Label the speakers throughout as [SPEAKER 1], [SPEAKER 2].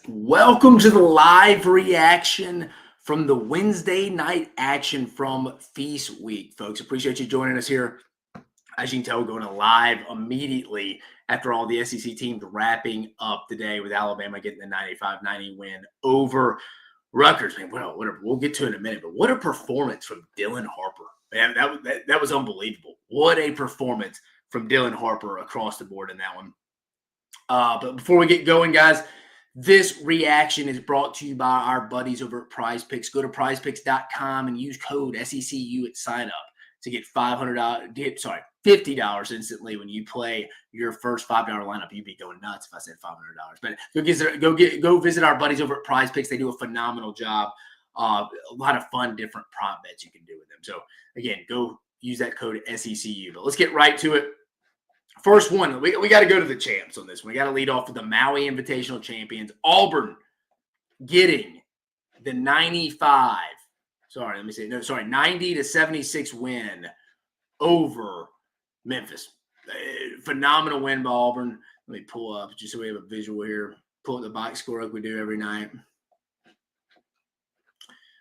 [SPEAKER 1] Welcome to the live reaction from the Wednesday night action from Feast Week, folks. Appreciate you joining us here. As you can tell, we're going to live immediately after all the SEC teams wrapping up today with Alabama getting the 95-90 win over Rutgers. Man, we'll get to it in a minute, but what a performance from Dylan Harper. Man, that was unbelievable. What a performance from Dylan Harper across the board in that one. But before we get going, guys, this reaction is brought to you by our buddies over at Prize Picks. Go to prizepicks.com and use code SECU at sign up to get $50 instantly when you play your first $5 lineup. You'd be going nuts if I said $500. But go visit our buddies over at Prize Picks. They do a phenomenal job. A lot of fun, different prop bets you can do with them. So again, go use that code SECU. But let's get right to it. First one, we got to go to the champs on this one. We got to lead off with the Maui Invitational champions. Auburn getting the 90-76 win over Memphis. Phenomenal win by Auburn. Let me pull up just so we have a visual here. Pull up the box score like we do every night.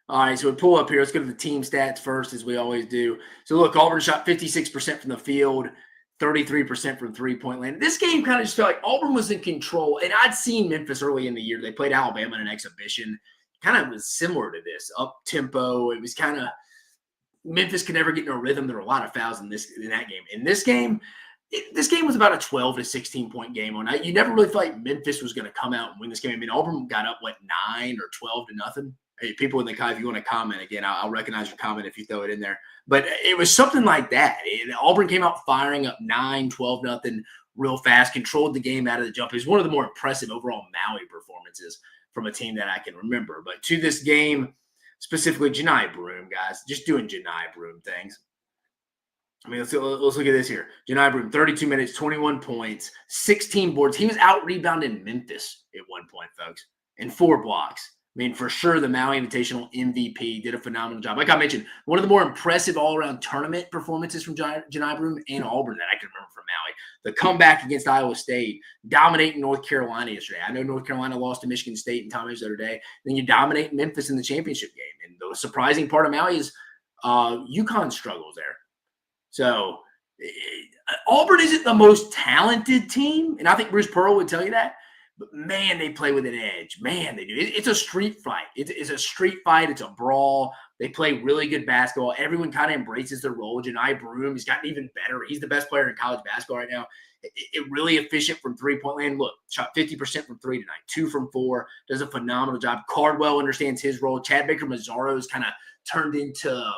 [SPEAKER 1] All right, so we pull up here. Let's go to the team stats first, as we always do. So look, Auburn shot 56% from the field, 33% from three-point land. This game kind of just felt like Auburn was in control. And I'd seen Memphis early in the year. They played Alabama in an exhibition. Kind of was similar to this, up-tempo. It was kind of – Memphis could never get in a rhythm. There were a lot of fouls in that game. In this game, this game was about a 12 to 16-point game. You never really felt like Memphis was going to come out and win this game. I mean, Auburn got up, 9 or 12 to nothing. Hey, people in the if you want to comment again, I'll recognize your comment if you throw it in there. But it was something like that. Auburn came out firing up 9, 12 nothing real fast, controlled the game out of the jump. It was one of the more impressive overall Maui performances from a team that I can remember. But to this game, specifically Johni Broome, guys, just doing Johni Broome things. I mean, let's look at this here. Johni Broome, 32 minutes, 21 points, 16 boards. He was out-rebounding Memphis at one point, folks, and 4 blocks. I mean, for sure, the Maui Invitational MVP did a phenomenal job. Like I mentioned, one of the more impressive all-around tournament performances from Johni Broome and Auburn that I can remember from Maui. The comeback against Iowa State, dominating North Carolina yesterday. I know North Carolina lost to Michigan State in time the other day. Then you dominate Memphis in the championship game. And the surprising part of Maui is UConn struggles there. So Auburn isn't the most talented team, and I think Bruce Pearl would tell you that. But, man, they play with an edge. Man, they do. It's a street fight. It's a street fight. It's a brawl. They play really good basketball. Everyone kind of embraces their role. Johni Broome, he's gotten even better. He's the best player in college basketball right now. It really efficient from three-point land. Look, shot 50% from 3 tonight, 2 from 4. Does a phenomenal job. Cardwell understands his role. Chad Baker-Mazzaro's kind of turned into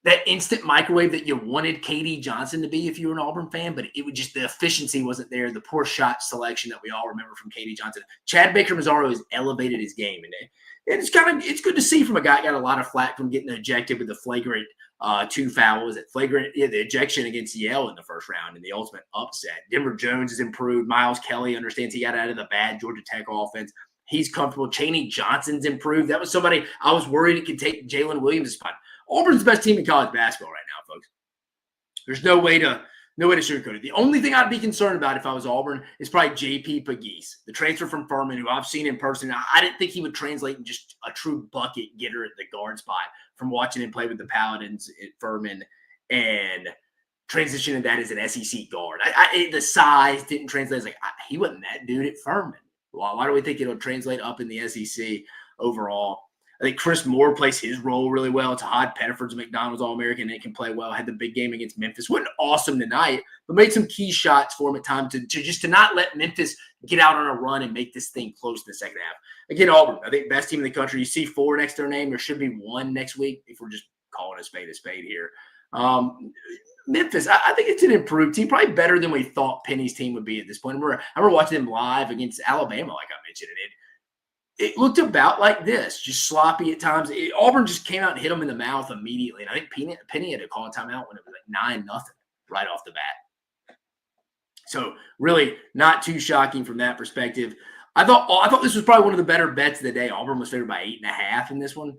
[SPEAKER 1] that instant microwave that you wanted KD Johnson to be if you were an Auburn fan, but it would just, the efficiency wasn't there. The poor shot selection that we all remember from KD Johnson. Chad Baker-Mazzaro has elevated his game, and it's good to see from a guy who got a lot of flack from getting ejected with the flagrant 2 fouls. The ejection against Yale in the first round and the ultimate upset. Denver Jones has improved. Miles Kelly understands he got out of the bad Georgia Tech offense. He's comfortable. Chaney Johnson's improved. That was somebody I was worried it could take Jalen Williams' spot. Auburn's the best team in college basketball right now, folks. There's no way to sugarcoat it. The only thing I'd be concerned about if I was Auburn is probably J.P. Pegues, the transfer from Furman, who I've seen in person. I didn't think he would translate in just a true bucket getter at the guard spot from watching him play with the Paladins at Furman and transitioning that as an SEC guard. The size didn't translate. It's like, he wasn't that dude at Furman. Well, why do we think it'll translate up in the SEC overall? I think Chris Moore plays his role really well. Tahad Pettiford's a McDonald's All-American and can play well. Had the big game against Memphis. Wasn't awesome tonight, but made some key shots for him at times to not let Memphis get out on a run and make this thing close in the second half. Again, Auburn, I think best team in the country. You see 4 next to their name. There should be 1 next week if we're just calling a spade here. Memphis, I think it's an improved team, probably better than we thought Penny's team would be at this point. I remember watching them live against Alabama, like I mentioned, and it looked about like this, just sloppy at times. Auburn just came out and hit them in the mouth immediately. And I think Penny had to call a timeout when it was like 9-0 right off the bat. So really not too shocking from that perspective. I thought this was probably one of the better bets of the day. Auburn was favored by 8.5 in this one.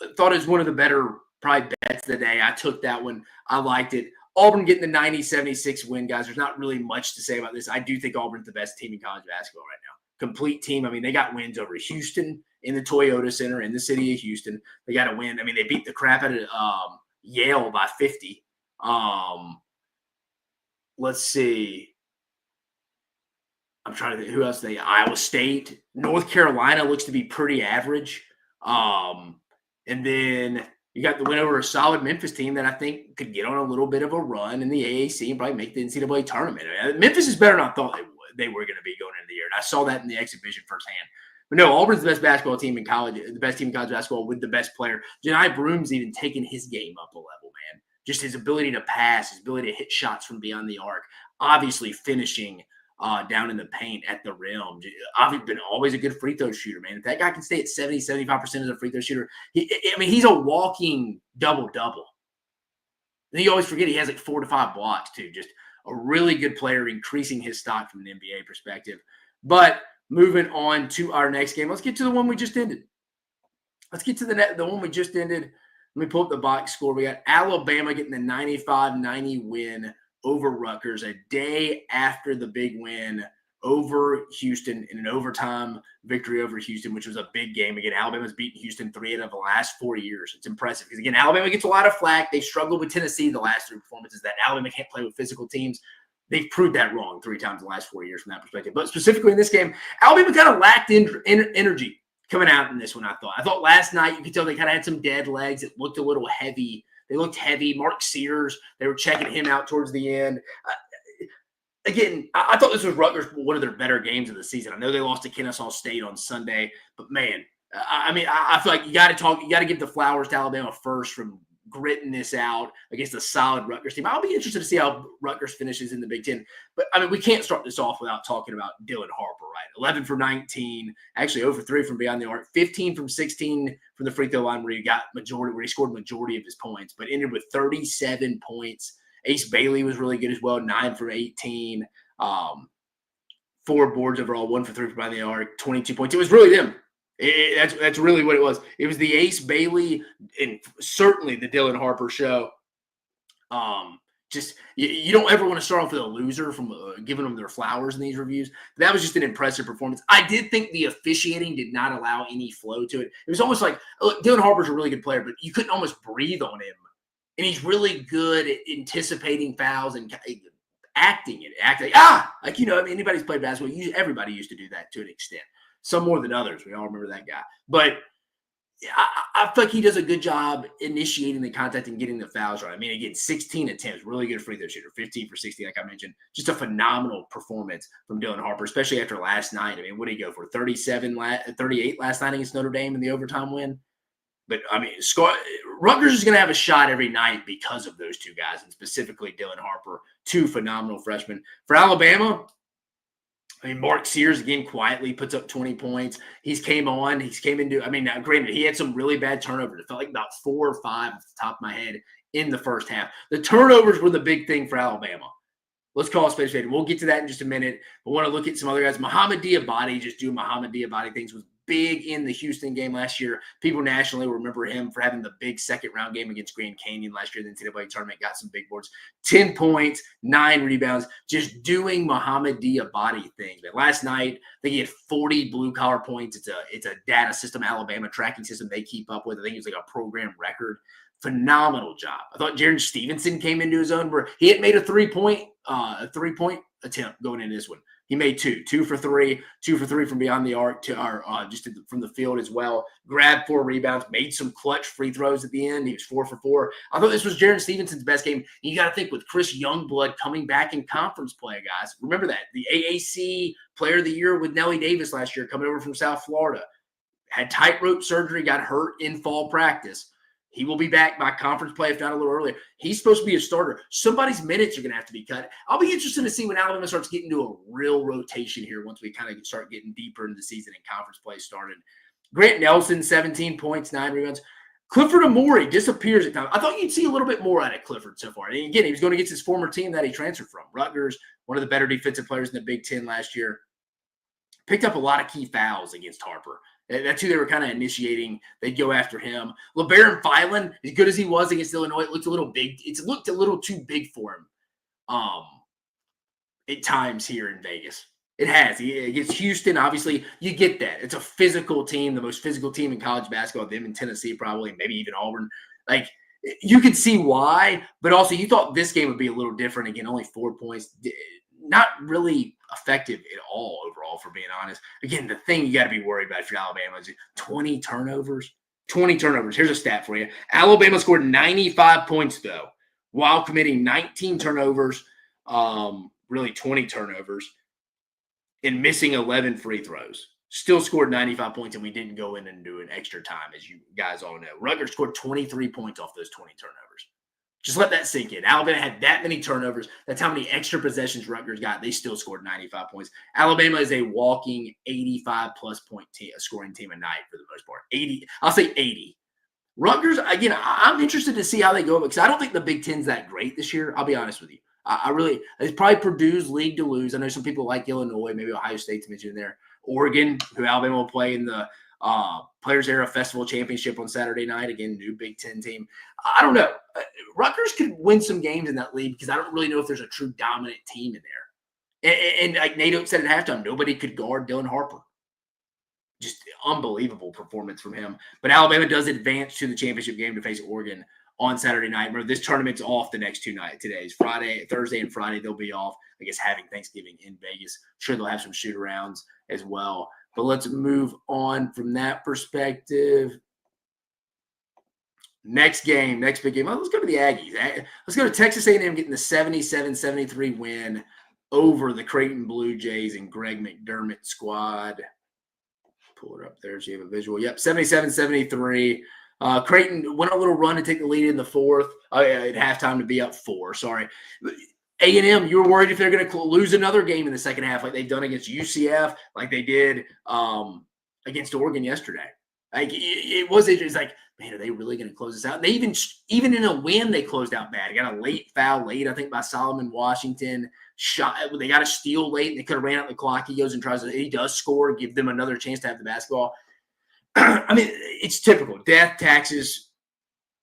[SPEAKER 1] I thought it was one of the better probably bets of the day. I took that one. I liked it. Auburn getting the 90-76 win, guys. There's not really much to say about this. I do think Auburn's the best team in college basketball right now. complete team. I mean, they got wins over Houston in the Toyota Center in the city of Houston. They got a win. I mean, they beat the crap out of Yale by 50. Let's see. I'm trying to think who else Iowa State. North Carolina looks to be pretty average. And then you got the win over a solid Memphis team that I think could get on a little bit of a run in the AAC and probably make the NCAA tournament. Memphis is better than I thought they were going to be going into the year. And I saw that in the exhibition firsthand. But no, Auburn's the best basketball team in college, the best team in college basketball with the best player. Janai Broom's even taken his game up a level, man. Just his ability to pass, his ability to hit shots from beyond the arc, obviously finishing down in the paint at the rim. I've been always a good free throw shooter, man. If that guy can stay at 70, 75% as a free throw shooter, he's a walking double-double. And you always forget he has like 4 to 5 blocks, too. Just a really good player, increasing his stock from an NBA perspective. But moving on to our next game, let's get to the one we just ended. Let's get to the one we just ended. Let me pull up the box score. We got Alabama getting the 95-90 win over Rutgers a day after the big win over Houston in an overtime victory over Houston, which was a big game. Again, Alabama's beaten Houston 3 out of the last 4 years. It's impressive because, again, Alabama gets a lot of flack. They've struggled with Tennessee the last 3 performances that Alabama can't play with physical teams. They've proved that wrong 3 times in the last 4 years from that perspective. But specifically in this game, Alabama kind of lacked energy coming out in this one, I thought. I thought last night you could tell they kind of had some dead legs. It looked a little heavy. They looked heavy. Mark Sears, they were checking him out towards the end. Again, I thought this was Rutgers, one of their better games of the season. I know they lost to Kennesaw State on Sunday, but man, I feel like you got to give the flowers to Alabama first from gritting this out against a solid Rutgers team. I'll be interested to see how Rutgers finishes in the Big Ten. But, I mean, we can't start this off without talking about Dylan Harper, right? 11 for 19, actually 0 for 3 from beyond the arc, 15 from 16 from the free throw line where he scored majority of his points, but ended with 37 points. Ace Bailey was really good as well, 9 for 18, 4 boards overall, 1 for 3 from beyond the arc, 22 points. It was really them. That's really what it was. It was the Ace Bailey and certainly the Dylan Harper show. Just you don't ever want to start off with a loser from giving them their flowers in these reviews. That was just an impressive performance. I did think the officiating did not allow any flow to it. It was almost like, look, Dylan Harper's a really good player, but you couldn't almost breathe on him. And he's really good at anticipating fouls and acting like, anybody's played basketball. Everybody used to do that to an extent. Some more than others. We all remember that guy. But I feel like he does a good job initiating the contact and getting the fouls right. I mean, again, 16 attempts, really good free throw shooter, 15 for 60, like I mentioned. Just a phenomenal performance from Dylan Harper, especially after last night. I mean, what did he go for? 38 last night against Notre Dame in the overtime win? But, I mean, Rutgers is going to have a shot every night because of those two guys, and specifically Dylan Harper, 2 phenomenal freshmen. For Alabama, I mean, Mark Sears, again, quietly puts up 20 points. Now, granted, he had some really bad turnovers. It felt like about 4 or 5 off the top of my head in the first half. The turnovers were the big thing for Alabama. Let's call it space fade. We'll get to that in just a minute. I want to look at some other guys. Mohamed Diabate, just doing Mohamed Diabate things, was big in the Houston game last year. People nationally remember him for having the big second-round game against Grand Canyon last year in the NCAA tournament, got some big boards. 10 points, 9 rebounds, just doing Mohamed Diabate things. But last night, I think he had 40 blue-collar points. It's a data system, Alabama tracking system they keep up with. I think it was like a program record. Phenomenal job. I thought Jaron Stevenson came into his own where he had made a three-point attempt going into this one. He made 2 for 3 from beyond the arc from the field as well. Grabbed 4 rebounds, made some clutch free throws at the end. He was 4 for 4. I thought this was Jaron Stevenson's best game. You got to think with Chris Youngblood coming back in conference play, guys. Remember that. The AAC Player of the Year with Nellie Davis last year coming over from South Florida. Had tightrope surgery, got hurt in fall practice. He will be back by conference play, if not a little earlier. He's supposed to be a starter. Somebody's minutes are going to have to be cut. I'll be interested to see when Alabama starts getting to a real rotation here once we kind of start getting deeper into the season and conference play started. Grant Nelson, 17 points, 9 rebounds. Clifford Amore disappears at times. I thought you'd see a little bit more out of Clifford so far. And again, he was going against his former team that he transferred from. Rutgers, one of the better defensive players in the Big Ten last year. Picked up a lot of key fouls against Harper. That's who they were kind of initiating. They'd go after him. LeBaron Filan, as good as he was against Illinois, it looked a little big. It looked a little too big for him at times here in Vegas. It has. Against Houston, obviously, you get that. It's a physical team, the most physical team in college basketball, them in Tennessee probably, maybe even Auburn. Like, you could see why, but also you thought this game would be a little different. Again, only 4 points. Not really effective at all overall, for being honest. Again, the thing you got to be worried about if you're Alabama is 20 turnovers. 20 turnovers. Here's a stat for you. Alabama scored 95 points, though, while committing 19 turnovers, really 20 turnovers, and missing 11 free throws. Still scored 95 points, and we didn't go in and do an extra time, as you guys all know. Rutgers scored 23 points off those 20 turnovers. Just let that sink in. Alabama had that many turnovers. That's how many extra possessions Rutgers got. They still scored 95 points. Alabama is a walking 85-plus point scoring team a night for the most part. 80. I'll say 80. Rutgers, again, I'm interested to see how they go because I don't think the Big Ten's that great this year. I'll be honest with you. It's probably Purdue's league to lose. I know some people like Illinois, maybe Ohio State's mentioned there. Oregon, who Alabama will play in the Players Era Festival Championship on Saturday night. Again, new Big Ten team. I don't know. Rutgers could win some games in that league because I don't really know if there's a true dominant team in there. And like Nato said at halftime, nobody could guard Dylan Harper. Just unbelievable performance from him. But Alabama does advance to the championship game to face Oregon on Saturday night. Remember, this tournament's off the next 2 nights. Today's Friday, Thursday, and Friday. They'll be off. I guess having Thanksgiving in Vegas. Sure, they'll have some shoot-arounds as well. But let's move on from that perspective. Next game, next big game. Well, let's go to the Aggies. Let's go to Texas A&M getting the 77-73 win over the Creighton Blue Jays and Greg McDermott squad. Pull it up there so you have a visual. Yep, 77-73. Creighton went a little run to take the lead in the fourth. At halftime to be up 4. Sorry. A&M, you were worried if they're going to lose another game in the second half like they've done against UCF, like they did against Oregon yesterday. Like it's like, man, are they really going to close this out? They even in a win, they closed out bad. They got a late foul late, I think, by Solomon Washington. They got a steal late, and they could have ran out the clock. He goes and he does score, give them another chance to have the basketball. I mean, it's typical. Death, taxes,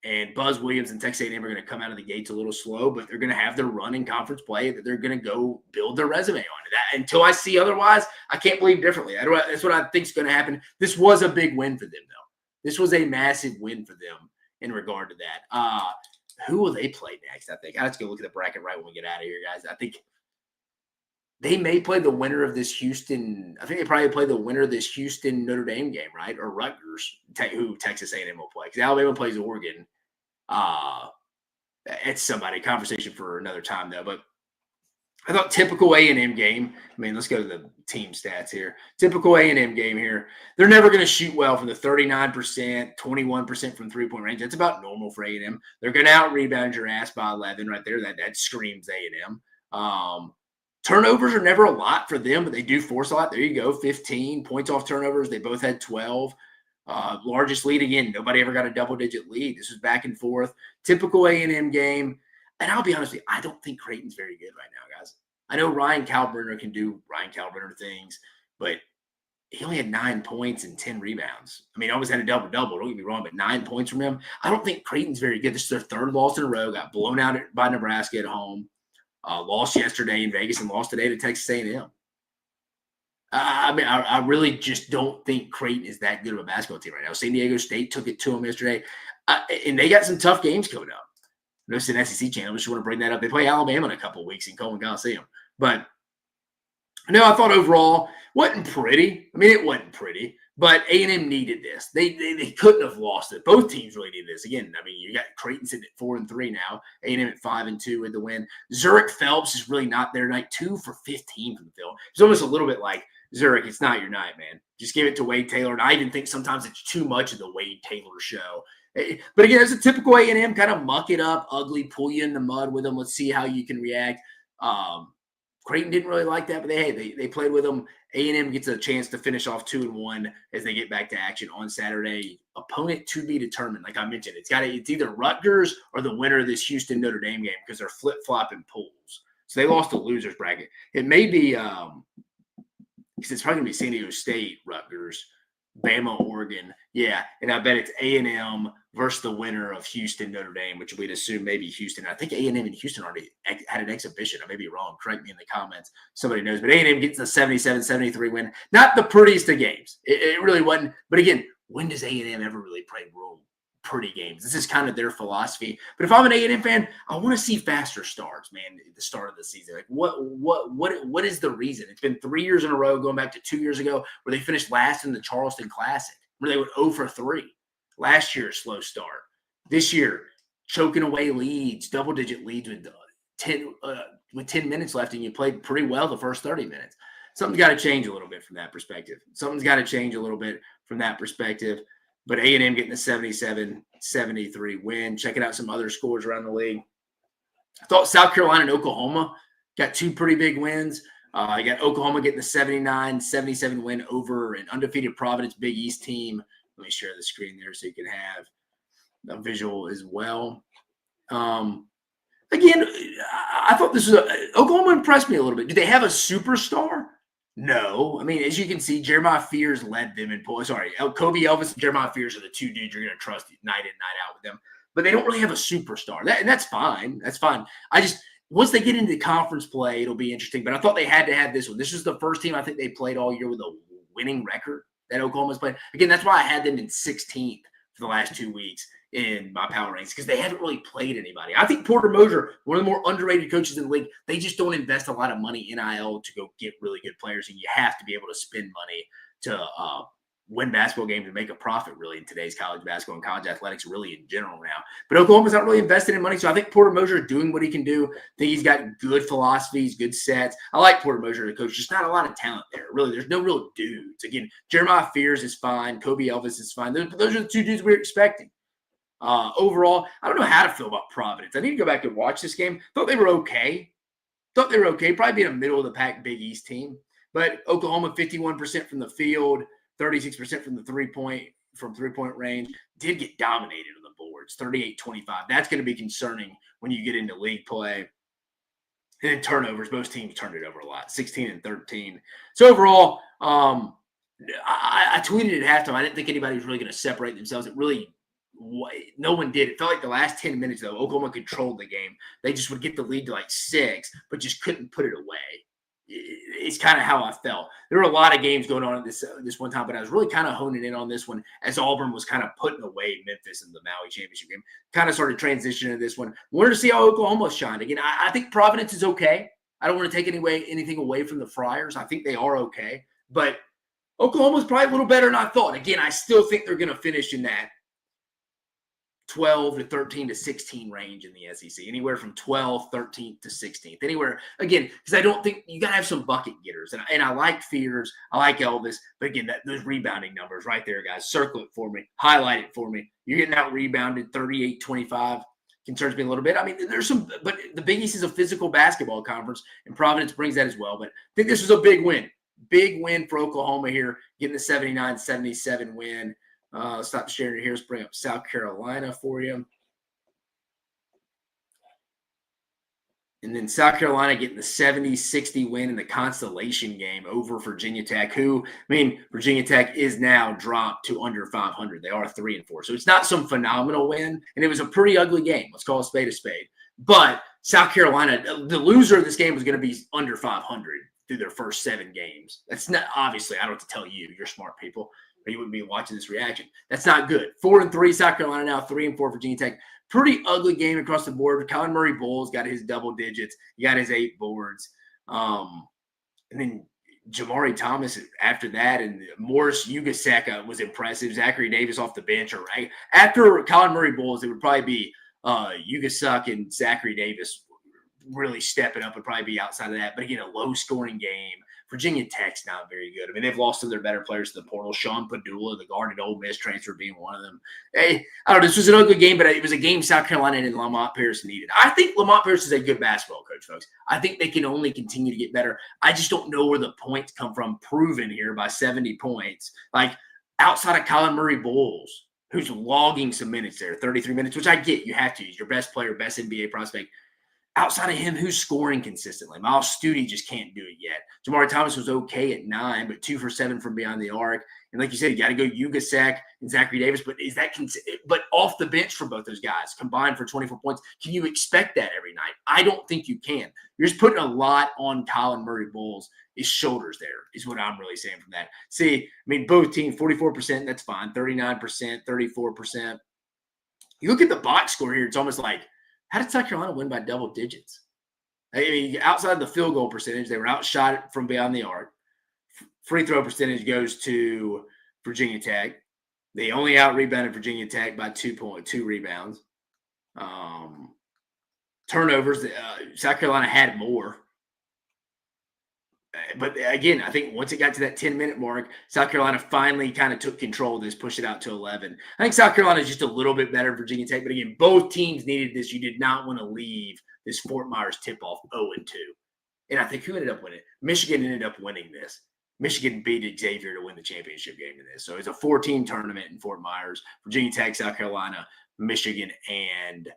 [SPEAKER 1] and Buzz Williams and Texas A&M are going to come out of the gates a little slow, but they're going to have their run in conference play that they're going to go build their resume on. That until I see otherwise, I can't believe differently. That's what I think is going to happen. This was a big win for them, though. This was a massive win for them in regard to that. Who will they play next? I think I have to go look at the bracket right when we get out of here, guys. I think they may play the winner of this Houston. I think they probably play the winner of this Houston Notre Dame game, right? Or Rutgers, who Texas A&M will play. Because Alabama plays Oregon. It's somebody. Conversation for another time, though. But I thought typical A&M game. I mean, let's go to the team stats here. Typical A&M game here. They're never going to shoot well from the 39%, 21% from three-point range. That's about normal for A&M. They're going to out-rebound your ass by 11 right there. That screams A&M. Turnovers are never a lot for them, but they do force a lot. There you go, 15 points off turnovers. They both had 12. Largest lead again. Nobody ever got a double-digit lead. This was back and forth. Typical A&M game. And I'll be honest with you, I don't think Creighton's very good right now, guys. I know Ryan Kalkbrenner can do Ryan Kalkbrenner things, but he only had 9 points and 10 rebounds. I mean, he almost had a double-double. Don't get me wrong, but 9 points from him. I don't think Creighton's very good. This is their third loss in a row. Got blown out by Nebraska at home. Lost yesterday in Vegas and lost today to Texas A&M. I mean, I really just don't think Creighton is that good of a basketball team right now. San Diego State took it to them yesterday. And they got some tough games coming up. I know it's an SEC channel. Just want to bring that up. They play Alabama in a couple of weeks in Coleman Coliseum. But, no, I thought overall wasn't pretty. I mean, it wasn't pretty. But A&M needed this. They couldn't have lost it. Both teams really needed this. Again, I mean, you got Creighton sitting at 4-3 now. A&M at 5-2 with the win. Zurich Phelps is really not their night. 2 for 15 from the field. It's almost a little bit like, Zurich, it's not your night, man. Just give it to Wade Taylor. And I even think sometimes it's too much of the Wade Taylor show. But again, it's a typical A&M kind of muck it up, ugly, pull you in the mud with them. Let's see how you can react. Creighton didn't really like that, but they played with them. A&M gets a chance to finish off 2-1 as they get back to action on Saturday. Opponent to be determined, like I mentioned. It's either Rutgers or the winner of this Houston Notre Dame game because they're flip-flopping pools. So they lost the losers bracket. It may be because it's probably going to be San Diego State, Rutgers, Bama, Oregon. Yeah, and I bet it's A&M versus the winner of Houston, Notre Dame, which we'd assume maybe Houston. I think A&M and Houston already had an exhibition. I may be wrong. Correct me in the comments. Somebody knows. But A&M gets the 77-73 win. Not the prettiest of games. It really wasn't. But again, when does A&M ever really play real pretty games? This is kind of their philosophy. But if I'm an A&M fan, I want to see faster starts, man, at the start of the season. Like what is the reason? It's been 3 years in a row, going back to 2 years ago, where they finished last in the Charleston Classic, where they went 0 for 3. Last year, slow start. This year, choking away leads, double-digit leads with 10 minutes left, and you played pretty well the first 30 minutes. Something's got to change a little bit from that perspective. But A&M getting the 77-73 win. Checking out some other scores around the league. I thought South Carolina and Oklahoma got 2 pretty big wins. I got Oklahoma getting the 79-77 win over an undefeated Providence Big East team. Let me share the screen there so you can have a visual as well. Again, I thought this was Oklahoma impressed me a little bit. Do they have a superstar? No. I mean, as you can see, Jeremiah Fears led them in points. Sorry, Kobe Elvis and Jeremiah Fears are the 2 dudes you're going to trust night in, night out with them. But they don't really have a superstar. And that's fine. That's fine. Once they get into conference play, it'll be interesting. But I thought they had to have this one. This was the first team I think they played all year with a winning record that Oklahoma's played. Again, that's why I had them in 16th for the last 2 weeks in my power rankings, because they haven't really played anybody. I think Porter Moser, one of the more underrated coaches in the league, they just don't invest a lot of money in NIL to go get really good players, and you have to be able to spend money to win basketball games and make a profit, really, in today's college basketball and college athletics, really in general now. But Oklahoma's not really invested in money, so I think Porter Moser is doing what he can do. I think he's got good philosophies, good sets. I like Porter Moser as a coach. Just not a lot of talent there, really. There's no real dudes. Again, Jeremiah Fears is fine. Kobe Elvis is fine. Those are the 2 dudes we were expecting. Overall, I don't know how to feel about Providence. I need to go back and watch this game. Thought they were okay. Probably be a middle of the pack Big East team. But Oklahoma, 51% from the field, 36% from the three-point range. Did get dominated on the boards, 38-25. That's going to be concerning when you get into league play. And then turnovers, most teams turned it over a lot, 16 and 13. So overall, I tweeted at halftime, I didn't think anybody was really going to separate themselves. No one did. It felt like the last 10 minutes, though, Oklahoma controlled the game. They just would get the lead to like 6, but just couldn't put it away. It's kind of how I felt. There were a lot of games going on at this one time, but I was really kind of honing in on this one as Auburn was kind of putting away Memphis in the Maui championship game. Kind of started transitioning to this one. Wanted to see how Oklahoma shined. Again, I think Providence is okay. I don't want to take anything away from the Friars. I think they are okay. But Oklahoma's probably a little better than I thought. Again, I still think they're going to finish in that 12 to 13 to 16 range in the SEC, anywhere from 12th, 13th to 16th, anywhere. Again, because I don't think you got to have some bucket getters. And I like Fears, I like Elvis, but again, those rebounding numbers right there, guys, circle it for me, highlight it for me. You're getting out rebounded 38-25. Concerns me a little bit. I mean, but the Big East is a physical basketball conference, and Providence brings that as well. But I think this was a big win. Big win for Oklahoma here, getting the 79-77 win. Let's stop sharing it here. Let's bring up South Carolina for you. And then South Carolina getting the 70-60 win in the consolation game over Virginia Tech, Virginia Tech is now dropped to under 500. They are 3-4. So it's not some phenomenal win. And it was a pretty ugly game. Let's call a spade a spade. But South Carolina, the loser of this game was going to be under 500 through their first 7 games. That's not, obviously, I don't have to tell you, you're smart people, or you wouldn't be watching this reaction. That's not good. 4-3 South Carolina now, 3-4 Virginia Tech. Pretty ugly game across the board. Colin Murray Bowles got his double digits. He got his 8 boards. And then Jamari Thomas after that, and Morris Ugaseka was impressive. Zachary Davis off the bench. Right after Colin Murray Bowles, it would probably be Ugasek and Zachary Davis really stepping up, would probably be outside of that. But again, a low-scoring game. Virginia Tech's not very good. I mean, they've lost some of their better players to the portal. Sean Padula, the guard at Ole Miss, transfer being one of them. Hey, I don't know. This was an ugly game, but it was a game South Carolina and Lamont Paris needed. I think Lamont Paris is a good basketball coach, folks. I think they can only continue to get better. I just don't know where the points come from proven here by 70 points. Like, outside of Colin Murray Bowles, who's logging some minutes there, 33 minutes, which I get. You have to use your best player, best NBA prospect. outside of him, who's scoring consistently? Miles Studi just can't do it yet. Jamari Thomas was okay at 9, but 2 for 7 from beyond the arc. And like you said, you got to go Ugasak and Zachary Davis. But is that but off the bench for both those guys combined for 24 points? Can you expect that every night? I don't think you can. You're just putting a lot on Colin Murray-Bowles' shoulders there is what I'm really saying from that. See, I mean, both teams, 44%, that's fine. 39%, 34%. You look at the box score here, it's almost like, how did South Carolina win by double digits? I mean, outside the field goal percentage, they were outshot from beyond the arc. Free throw percentage goes to Virginia Tech. They only out-rebounded Virginia Tech by 2 rebounds. Turnovers, South Carolina had more. But again, I think once it got to that 10-minute mark, South Carolina finally kind of took control of this, pushed it out to 11. I think South Carolina is just a little bit better than Virginia Tech. But again, both teams needed this. You did not want to leave this Fort Myers tip-off 0-2. And I think who ended up winning? Michigan ended up winning this. Michigan beat Xavier to win the championship game in this. So it's a 4-team tournament in Fort Myers. Virginia Tech, South Carolina, Michigan, and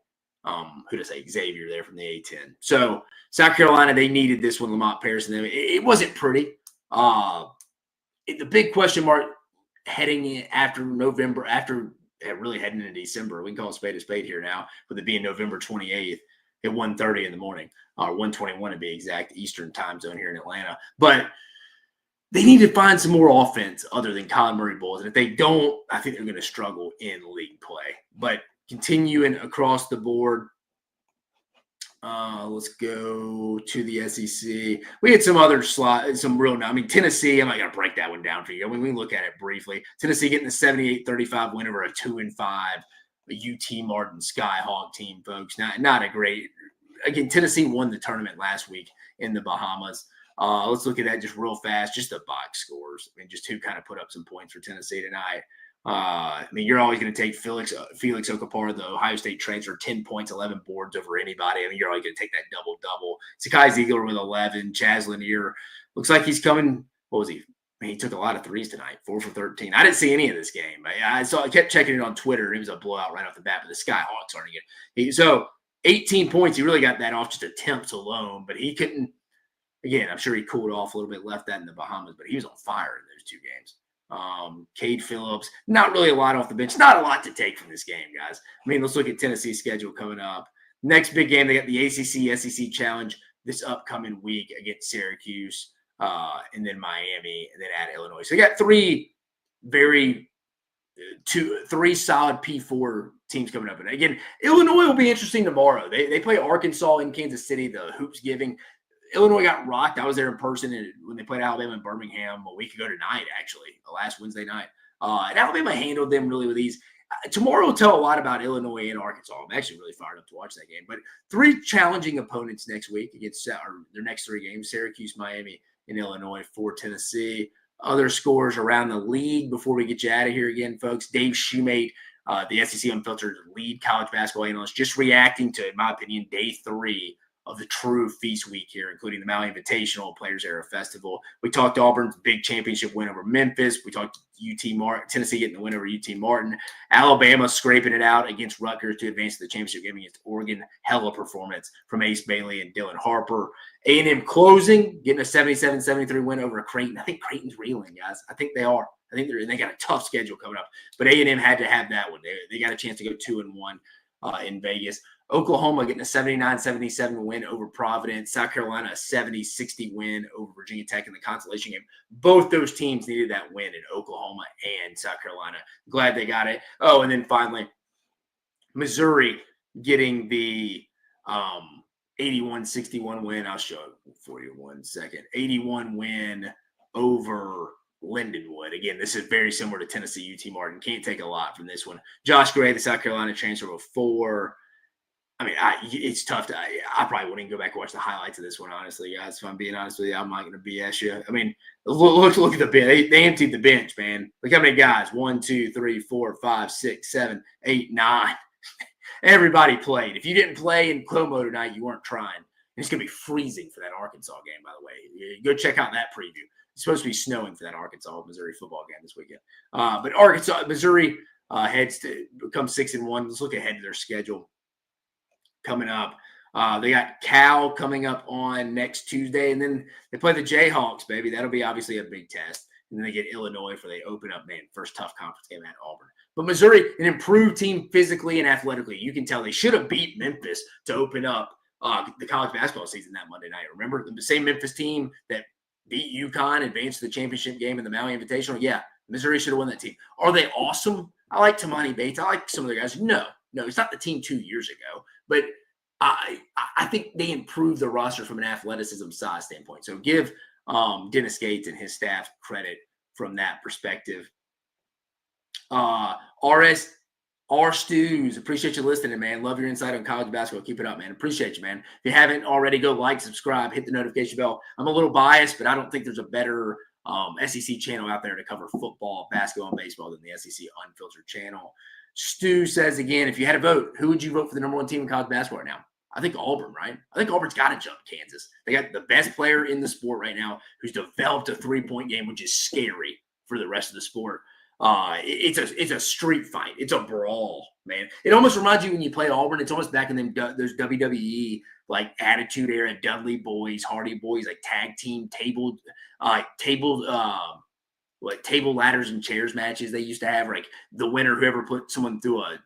[SPEAKER 1] Xavier there from the A-10. So South Carolina, they needed this one, Lamont Patterson. It wasn't pretty. The big question mark heading in after November, really heading into December, we can call a spade here now, with it being November 28th at 1:30 in the morning, or 1:21 to be exact, Eastern time zone here in Atlanta. But they need to find some more offense other than Colin Murray-Bowles. And if they don't, I think they're going to struggle in league play. But continuing across the board, let's go to the SEC. We had some other Tennessee, I'm not going to break that one down for you. I mean, we can look at it briefly. Tennessee getting the 78-35 win over a 2-5 UT Martin Skyhawk team, folks. Not a great – again, Tennessee won the tournament last week in the Bahamas. Let's look at that just real fast, just the box scores. I mean, just who kind of put up some points for Tennessee tonight. I mean, you're always going to take Felix Okapara, the Ohio State transfer, 10 points, 11 boards over anybody. I mean, you're always going to take that double-double. Sakai Ziegler with 11. Chaz Lanier looks like he's coming. What was he? I mean, he took a lot of threes tonight, 4 for 13. I didn't see any of this game. I kept checking it on Twitter. It was a blowout right off the bat, but the Skyhawks aren't again. So 18 points. He really got that off just attempts alone, but he couldn't. Again, I'm sure he cooled off a little bit, left that in the Bahamas, but he was on fire in those 2 games. Cade Phillips, not really a lot off the bench. Not a lot to take from this game, guys. I mean, let's look at Tennessee's schedule coming up. Next big game, they got the ACC SEC Challenge this upcoming week against Syracuse, and then Miami, and then at Illinois. So they got 3 solid P4 teams coming up. And again, Illinois will be interesting tomorrow. They play Arkansas in Kansas City, the Hoops Giving. Illinois got rocked. I was there in person when they played Alabama in Birmingham a week ago tonight, actually, last Wednesday night. And Alabama handled them really with ease. Tomorrow will tell a lot about Illinois and Arkansas. I'm actually really fired up to watch that game. But 3 challenging opponents next week against their next 3 games, Syracuse, Miami, and Illinois for Tennessee. Other scores around the league before we get you out of here again, folks. Dave Shumate, the SEC Unfiltered lead college basketball analyst, just reacting to, in my opinion, day 3 of the true feast week here, including the Maui Invitational Players Era Festival. We talked Auburn's big championship win over Memphis. We talked Tennessee getting the win over UT Martin. Alabama scraping it out against Rutgers to advance to the championship game against Oregon. Hella performance from Ace Bailey and Dylan Harper. A&M closing, getting a 77-73 win over Creighton. I think Creighton's reeling, guys. I think they are. I think they got a tough schedule coming up. But A&M had to have that one. They got a chance to go 2-1 in Vegas. Oklahoma getting a 79-77 win over Providence. South Carolina a 70-60 win over Virginia Tech in the consolation game. Both those teams needed that win in Oklahoma and South Carolina. Glad they got it. Oh, and then finally, Missouri getting the 81-61 win. I'll show it for you 1 second. 81 win over Lindenwood. Again, this is very similar to Tennessee UT Martin. Can't take a lot from this one. Josh Gray, the South Carolina transfer of 4. I mean, it's tough I probably wouldn't go back and watch the highlights of this one, honestly, guys. If I'm being honest with you, I'm not going to BS you. I mean, look at the bench. They emptied the bench, man. Look how many guys. 1, 2, 3, 4, 5, 6, 7, 8, 9. Everybody played. If you didn't play in Como tonight, you weren't trying. And it's going to be freezing for that Arkansas game, by the way. Go check out that preview. It's supposed to be snowing for that Arkansas-Missouri football game this weekend. But Missouri heads to become 6-1. Let's look ahead to their schedule coming up. They got Cal coming up on next Tuesday, and then they play the Jayhawks, baby. That'll be obviously a big test. And then they get Illinois for they open up, man, first tough conference game at Auburn. But Missouri, an improved team physically and athletically. You can tell they should have beat Memphis to open up the college basketball season that Monday night. Remember the same Memphis team that beat UConn, advanced to the championship game in the Maui Invitational? Yeah, Missouri should have won that team. Are they awesome? I like Tamani Bates. I like some of the guys. No, it's not the team 2 years ago. But I think they improved the roster from an athleticism size standpoint. So give Dennis Gates and his staff credit from that perspective. R Stews, appreciate you listening, man. Love your insight on college basketball. Keep it up, man. Appreciate you, man. If you haven't already, go like, subscribe, hit the notification bell. I'm a little biased, but I don't think there's a better SEC channel out there to cover football, basketball, and baseball than the SEC Unfiltered channel. Stu says again, if you had a vote, who would you vote for the number one team in college basketball right now? I think Auburn, right? I think Auburn's got to jump Kansas. They got the best player in the sport right now who's developed a three-point game, which is scary for the rest of the sport. It's a street fight. It's a brawl, man. It almost reminds you when you play Auburn. It's almost back in those WWE like Attitude Era, Dudley Boys, Hardy Boys, like tag team table ladders and chairs matches they used to have. Like the winner, whoever put someone through a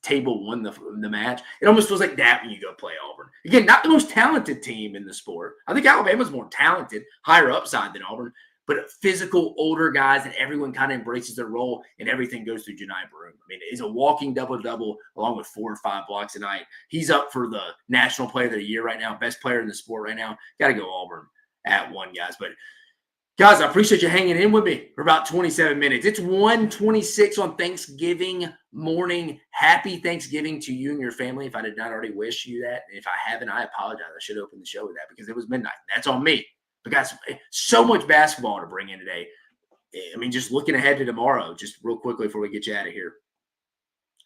[SPEAKER 1] table won the match. It almost feels like that when you go play Auburn. Again, not the most talented team in the sport. I think Alabama's more talented, higher upside than Auburn. But physical, older guys that everyone kind of embraces their role, and everything goes through Janai Broome. I mean, he's a walking double-double along with 4 or 5 blocks a night. He's up for the National Player of the Year right now, best player in the sport right now. Got to go Auburn at 1, guys. But, guys, I appreciate you hanging in with me for about 27 minutes. It's 1:26 on Thanksgiving morning. Happy Thanksgiving to you and your family. If I did not already wish you that, and if I haven't, I apologize. I should open the show with that because it was midnight. That's on me. But guys, so much basketball to bring in today. I mean, just looking ahead to tomorrow, just real quickly before we get you out of here,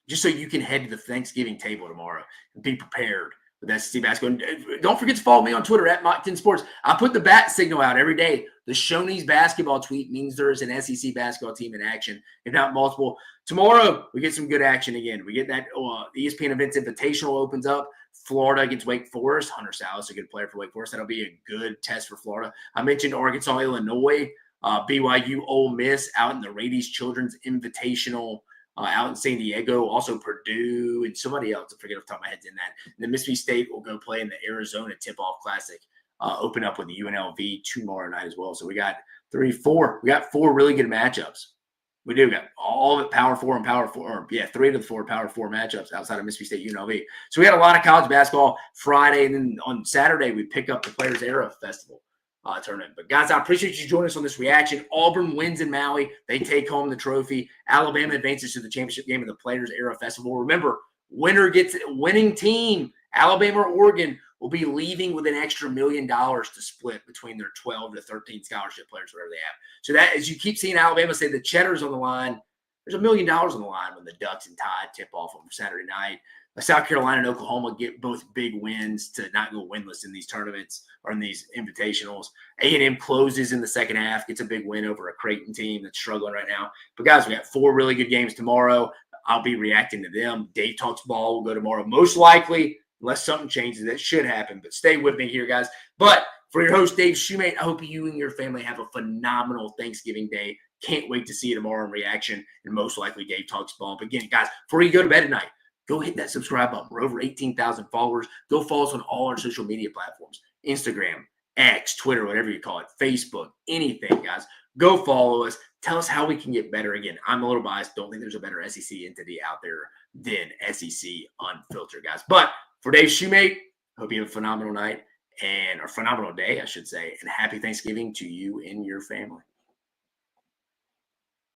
[SPEAKER 1] just so you can head to the Thanksgiving table tomorrow and be prepared with SEC basketball. And don't forget to follow me on Twitter at Mach10 Sports. I put the bat signal out every day. The Shoney's basketball tweet means there is an SEC basketball team in action, if not multiple. Tomorrow, we get some good action again. We get that ESPN Events Invitational opens up. Florida against Wake Forest. Hunter Salas, a good player for Wake Forest. That'll be a good test for Florida. I mentioned Arkansas, Illinois, BYU, Ole Miss out in the Rady's Children's Invitational out in San Diego. Also Purdue and somebody else. I forget off the top of my head's in that. And then Mississippi State will go play in the Arizona Tip-Off Classic. Open up with the UNLV tomorrow night as well. So we got 4 really good matchups. We do got all of it Power 4 and Power 4. 3 to the 4 Power 4 matchups outside of Mississippi State UNLV. So we got a lot of college basketball Friday, and then on Saturday we pick up the Players Era Festival tournament. But guys, I appreciate you joining us on this reaction. Auburn wins in Maui. They take home the trophy. Alabama advances to the championship game of the Players Era Festival. Remember, winning team, Alabama or Oregon, will be leaving with an extra $1 million to split between their 12 to 13 scholarship players, whatever they have. So that, as you keep seeing Alabama say the cheddar's on the line, there's $1 million on the line when the Ducks and Tide tip off on Saturday night. South Carolina and Oklahoma get both big wins to not go winless in these tournaments or in these invitationals. A&M closes in the second half, gets a big win over a Creighton team that's struggling right now. But, guys, we got 4 really good games tomorrow. I'll be reacting to them. Dave Talks Ball will go tomorrow. Most likely, unless something changes, that should happen. But stay with me here, guys. But for your host, Dave Shumate, I hope you and your family have a phenomenal Thanksgiving day. Can't wait to see you tomorrow in reaction and most likely Dave Talks Ball. But again, guys, before you go to bed tonight, go hit that subscribe button. We're over 18,000 followers. Go follow us on all our social media platforms, Instagram, X, Twitter, whatever you call it, Facebook, anything, guys. Go follow us. Tell us how we can get better. Again, I'm a little biased. Don't think there's a better SEC entity out there than SEC Unfiltered, guys. But for Dave Shumate, hope you have a phenomenal night or phenomenal day, I should say, and happy Thanksgiving to you and your family.